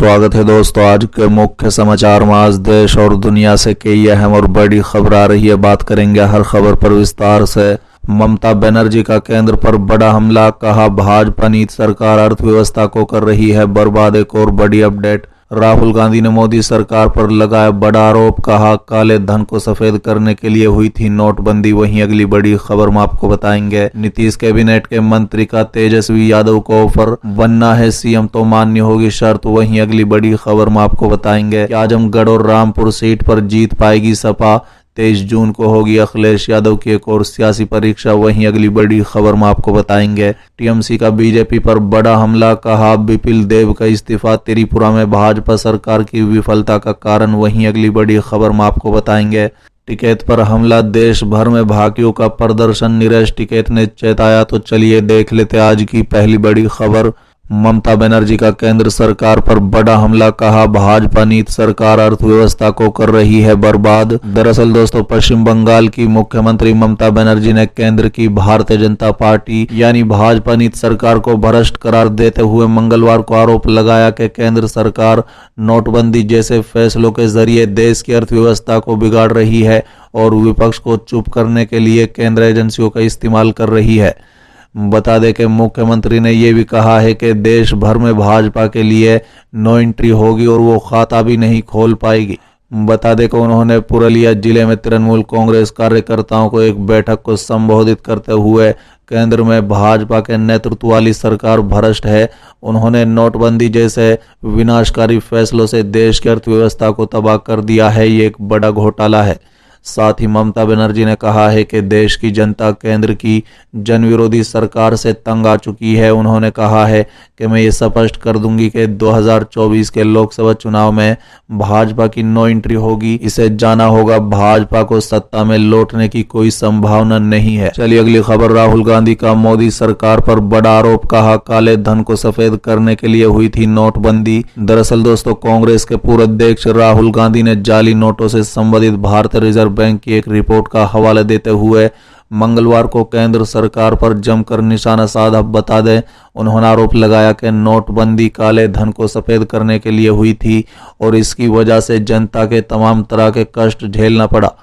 स्वागत है दोस्तों। आज के मुख्य समाचार में आज देश और दुनिया से कई अहम और बड़ी खबर आ रही है। बात करेंगे हर खबर पर विस्तार से। ममता बनर्जी का केंद्र पर बड़ा हमला, कहा भाजपा नीति सरकार अर्थव्यवस्था को कर रही है बर्बाद। एक और बड़ी अपडेट, राहुल गांधी ने मोदी सरकार पर लगाया बड़ा आरोप, कहा काले धन को सफेद करने के लिए हुई थी नोटबंदी। वहीं अगली बड़ी खबर में आपको बताएंगे, नीतीश कैबिनेट के मंत्री का तेजस्वी यादव को ऑफर, बनना है सीएम तो मान्य होगी शर्त। वहीं अगली बड़ी खबर में आपको बताएंगे कि आजमगढ़ और रामपुर सीट पर जीत पाएगी सपा, 23 जून को होगी अखिलेश यादव की एक और सियासी परीक्षा। वहीं अगली बड़ी खबर में आपको बताएंगे, टीएमसी का बीजेपी पर बड़ा हमला, कहा विपिन देव का इस्तीफा त्रिपुरा में भाजपा सरकार की विफलता का कारण। वहीं अगली बड़ी खबर में आपको बताएंगे, टिकैत पर हमला, देश भर में भाकियों का प्रदर्शन, नीरज टिकैत ने चेताया। तो चलिए देख लेते आज की पहली बड़ी खबर। ममता बनर्जी का केंद्र सरकार पर बड़ा हमला, कहा भाजपा नीति सरकार अर्थव्यवस्था को कर रही है बर्बाद। दरअसल दोस्तों, पश्चिम बंगाल की मुख्यमंत्री ममता बनर्जी ने केंद्र की भारतीय जनता पार्टी यानी भाजपा नीति सरकार को भ्रष्ट करार देते हुए मंगलवार को आरोप लगाया कि केंद्र सरकार नोटबंदी जैसे फैसलों के जरिए देश की अर्थव्यवस्था को बिगाड़ रही है और विपक्ष को चुप करने के लिए केंद्र एजेंसियों का इस्तेमाल कर रही है। बता दें कि मुख्यमंत्री ने यह भी कहा है कि देश भर में भाजपा के लिए नो एंट्री होगी और वो खाता भी नहीं खोल पाएगी। बता दें कि उन्होंने पुरुलिया जिले में तृणमूल कांग्रेस कार्यकर्ताओं को एक बैठक को संबोधित करते हुए केंद्र में भाजपा के नेतृत्व वाली सरकार भ्रष्ट है। उन्होंने नोटबंदी जैसे विनाशकारी फैसलों से देश की अर्थव्यवस्था को तबाह कर दिया है, ये एक बड़ा घोटाला है। साथ ही ममता बनर्जी ने कहा है कि देश की जनता केंद्र की जनविरोधी सरकार से तंग आ चुकी है। उन्होंने कहा है कि मैं ये स्पष्ट कर दूंगी कि 2024 के लोकसभा चुनाव में भाजपा की नो एंट्री होगी। इसे जाना होगा, भाजपा को सत्ता में लौटने की कोई संभावना नहीं है। चलिए अगली खबर, राहुल गांधी का मोदी सरकार पर बड़ा आरोप, कहा काले धन को सफेद करने के लिए हुई थी नोटबंदी। दरअसल दोस्तों, कांग्रेस के पूर्व अध्यक्ष राहुल गांधी ने जाली नोटों से संबंधित भारतीय रिजर्व बैंक की एक रिपोर्ट का हवाला देते हुए मंगलवार को केंद्र सरकार पर जमकर निशाना साधा। बता दें, उन्होंने आरोप लगाया कि नोटबंदी काले धन को सफेद करने के लिए हुई थी और इसकी वजह से जनता के तमाम तरह के कष्ट झेलना पड़ा।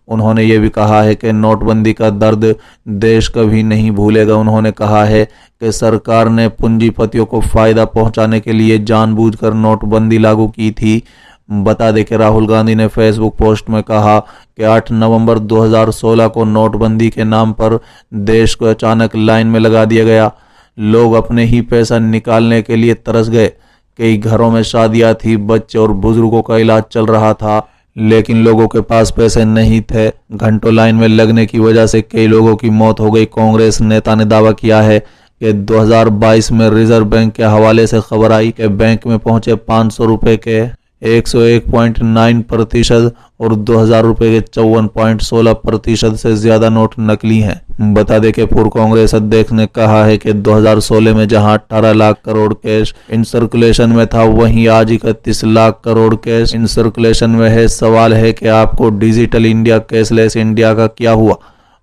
उन्होंने ये भी कहा है कि नोटबंदी का दर्द देश कभी नहीं भूलेगा। उन्होंने कहा है कि सरकार ने पूंजीपतियों को फायदा पहुंचाने के लिए जानबूझकर नोटबंदी लागू की थी। बता दें कि राहुल गांधी ने फेसबुक पोस्ट में कहा कि 8 नवंबर 2016 को नोटबंदी के नाम पर देश को अचानक लाइन में लगा दिया गया। लोग अपने ही पैसा निकालने के लिए तरस गए। कई घरों में शादियां थी, बच्चे और बुजुर्गों का इलाज चल रहा था, लेकिन लोगों के पास पैसे नहीं थे। घंटों लाइन में लगने की वजह से कई लोगों की मौत हो गई। कांग्रेस नेता ने दावा किया है कि 2022 में रिजर्व बैंक के हवाले से खबर आई कि बैंक में पहुंचे 500 रुपए के 101.9% और 2000 रुपए के 54.16% से ज्यादा नोट नकली हैं। बता दें कि पूर्व कांग्रेस अध्यक्ष ने कहा है कि 2016 में जहां 18 lakh crore cash in circulation में था, वहीं आज 31 lakh crore cash in circulation में है। सवाल है कि आपको डिजिटल इंडिया, कैशलेस इंडिया का क्या हुआ?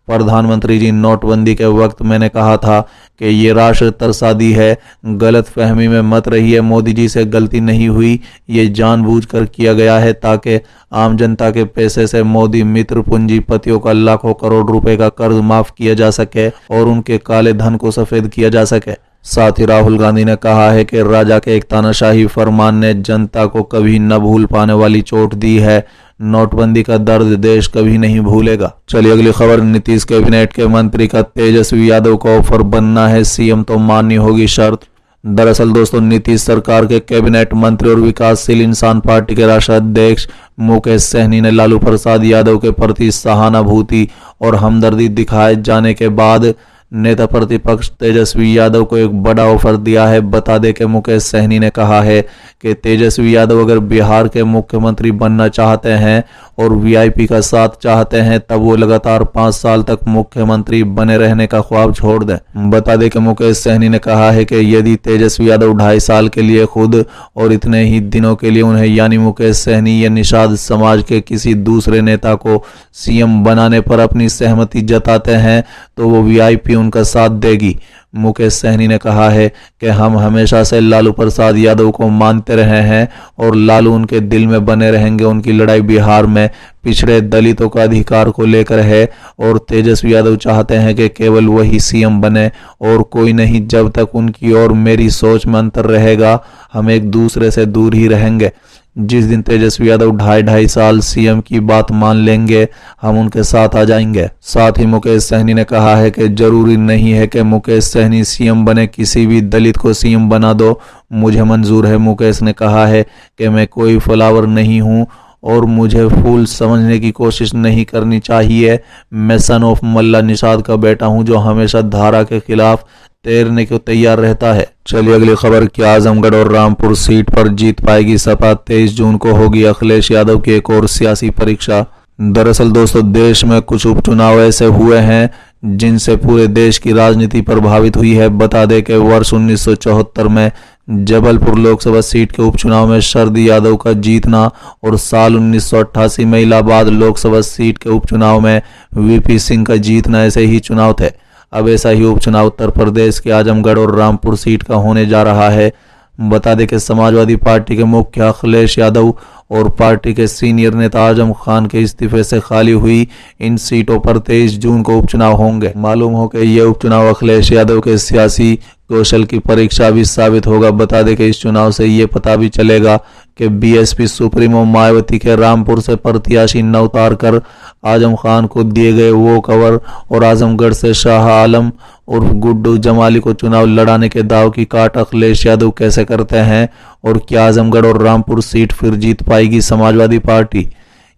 प्रधानमंत्री जी, नोटबंदी के वक्त मैंने कहा था कि ये राष्ट्र त्रसादी है, गलत फहमी में मत रहिए। मोदी जी से गलती नहीं हुई, ये जानबूझकर किया गया है ताकि आम जनता के पैसे से मोदी मित्र पूंजीपतियों का लाखों करोड़ रुपए का कर्ज माफ किया जा सके और उनके काले धन को सफेद किया जा सके। साथ ही राहुल गांधी ने कहा है कि राजा के एक तानाशाही फरमान ने जनता को कभी न भूल पाने वाली चोट दी है। नोटबंदी का दर्द देश कभी नहीं भूलेगा। चलिए अगली खबर, नीतीश कैबिनेट के मंत्री का तेजस्वी यादव को ऑफर, बनना है सीएम तो मान्य होगी शर्त। दरअसल दोस्तों, नीतीश सरकार के कैबिनेट मंत्री और विकासशील इंसान पार्टी के राष्ट्रीय अध्यक्ष मुकेश सहनी ने लालू प्रसाद यादव के प्रति सहानुभूति और हमदर्दी दिखाए जाने के बाद नेता प्रतिपक्ष तेजस्वी यादव को एक बड़ा ऑफर दिया है। बता दें कि मुकेश सहनी ने कहा है कि तेजस्वी यादव अगर बिहार के मुख्यमंत्री बनना चाहते हैं और वीआईपी का साथ चाहते हैं, तब वो लगातार 5 साल तक मुख्यमंत्री बने रहने का ख्वाब छोड़ दें। बता दें कि मुकेश सहनी ने कहा है कि यदि तेजस्वी यादव 2.5 साल के लिए खुद और इतने ही दिनों के लिए उन्हें यानी मुकेश सहनी या निषाद समाज के किसी दूसरे नेता को सीएम बनाने पर अपनी सहमति जताते हैं, तो वो वीआईपी उनका साथ देगी। मुकेश सहनी ने कहा है कि हम हमेशा से लालू प्रसाद यादव को मानते रहे हैं और लालू उनके दिल में बने रहेंगे। उनकी लड़ाई बिहार में पिछड़े दलितों का अधिकार को लेकर है और तेजस्वी यादव चाहते हैं कि केवल वही सीएम बने और कोई नहीं। जब तक उनकी और मेरी सोच में अंतर रहेगा हम एक दूसरे से दूर ही रहेंगे। जिस दिन तेजस्वी यादव 2.5 साल सीएम की बात मान लेंगे हम उनके साथ आ जाएंगे। साथ ही मुकेश सहनी ने कहा है कि जरूरी नहीं है कि मुकेश सहनी सीएम बने, किसी भी दलित को सीएम बना दो, मुझे मंजूर है। मुकेश ने कहा है कि मैं कोई फ्लावर नहीं हूं और मुझे फूल समझने की कोशिश नहीं करनी चाहिए। मैं सन ऑफ मल्ला निषाद का बेटा हूं जो हमेशा धारा के खिलाफ तैरने को तैयार रहता है। चलिए अगली खबर की आजमगढ़ और रामपुर सीट पर जीत पाएगी सपा। 23 जून को होगी अखिलेश यादव की एक और सियासी परीक्षा। दरअसल दोस्तों देश में कुछ उपचुनाव ऐसे हुए हैं जिनसे पूरे देश की राजनीति प्रभावित हुई है। बता दें कि वर्ष 1974 में जबलपुर लोकसभा सीट के उपचुनाव में शरद यादव का जीतना और साल 1988 में इलाहाबाद लोकसभा सीट के उपचुनाव में वीपी सिंह का जीतना ऐसे ही चुनाव थे। अब ऐसा ही उपचुनाव उत्तर प्रदेश के आजमगढ़ और रामपुर सीट का होने जा रहा है। बता दें कि समाजवादी पार्टी के मुख्य अखिलेश यादव और पार्टी के सीनियर नेता आजम खान के इस्तीफे से खाली हुई इन सीटों पर 23 जून को उपचुनाव होंगे। मालूम हो कि ये उपचुनाव अखिलेश यादव के सियासी कौशल की परीक्षा भी साबित होगा। बता दें कि इस चुनाव से ये पता भी चलेगा कि बीएसपी सुप्रीमो मायावती के रामपुर से प्रत्याशी न उतार कर आजम खान को दिए गए वो कवर और आजमगढ़ से शाह आलम और गुड्डू जमाली को चुनाव लड़ाने के दाव की काट अखिलेश यादव कैसे करते हैं और क्या आजमगढ़ और रामपुर सीट फिर जीत पाएगी समाजवादी पार्टी।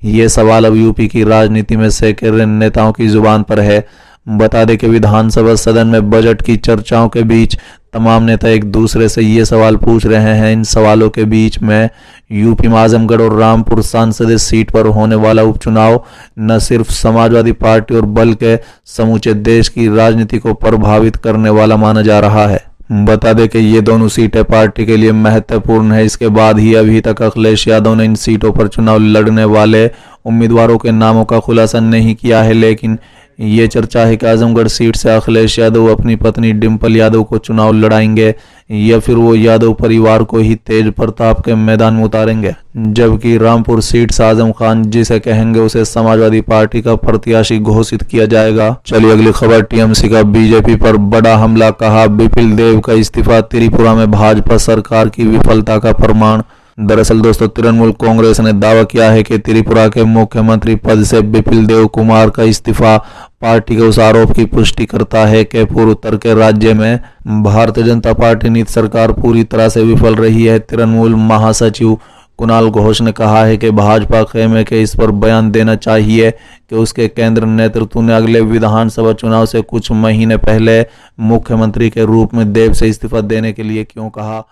ये सवाल अब यूपी की राजनीति में सैकड़ों नेताओं की जुबान पर है। बता दें कि विधानसभा सदन में बजट की चर्चाओं के बीच तमाम नेता एक दूसरे से ये सवाल पूछ रहे हैं। इन सवालों के बीच में यूपी में आजमगढ़ और रामपुर संसदीय सीट पर होने वाला उपचुनाव न सिर्फ समाजवादी पार्टी और बल्कि समूचे देश की राजनीति को प्रभावित करने वाला माना जा रहा है। बता दें कि ये दोनों सीटें पार्टी के लिए महत्वपूर्ण है। इसके बाद ही अभी तक अखिलेश यादव ने इन सीटों पर चुनाव लड़ने वाले उम्मीदवारों के नामों का खुलासा नहीं किया है, लेकिन ये चर्चा है कि आजमगढ़ सीट से अखिलेश यादव अपनी पत्नी डिंपल यादव को चुनाव लड़ाएंगे या फिर वो यादव परिवार को ही तेज प्रताप के मैदान में उतारेंगे। जबकि रामपुर सीट से आजम खान जिसे कहेंगे उसे समाजवादी पार्टी का प्रत्याशी घोषित किया जाएगा। चलिए अगली खबर, टीएमसी का बीजेपी पर बड़ा हमला, कहा बिपिल देव का इस्तीफा त्रिपुरा में भाजपा सरकार की विफलता का प्रमाण। दरअसल दोस्तों तृणमूल कांग्रेस ने दावा किया है कि त्रिपुरा के मुख्यमंत्री पद से बिपिल देव कुमार का इस्तीफा पार्टी के उस आरोप की पुष्टि करता है कि पूर्वोत्तर के राज्य में भारतीय जनता पार्टी नीति सरकार पूरी तरह से विफल रही है। तृणमूल महासचिव कुणाल घोष ने कहा है कि भाजपा खेमे के इस पर बयान देना चाहिए कि उसके केंद्र नेतृत्व ने अगले विधानसभा चुनाव से कुछ महीने पहले मुख्यमंत्री के रूप में देव से इस्तीफा देने के लिए क्यों कहा।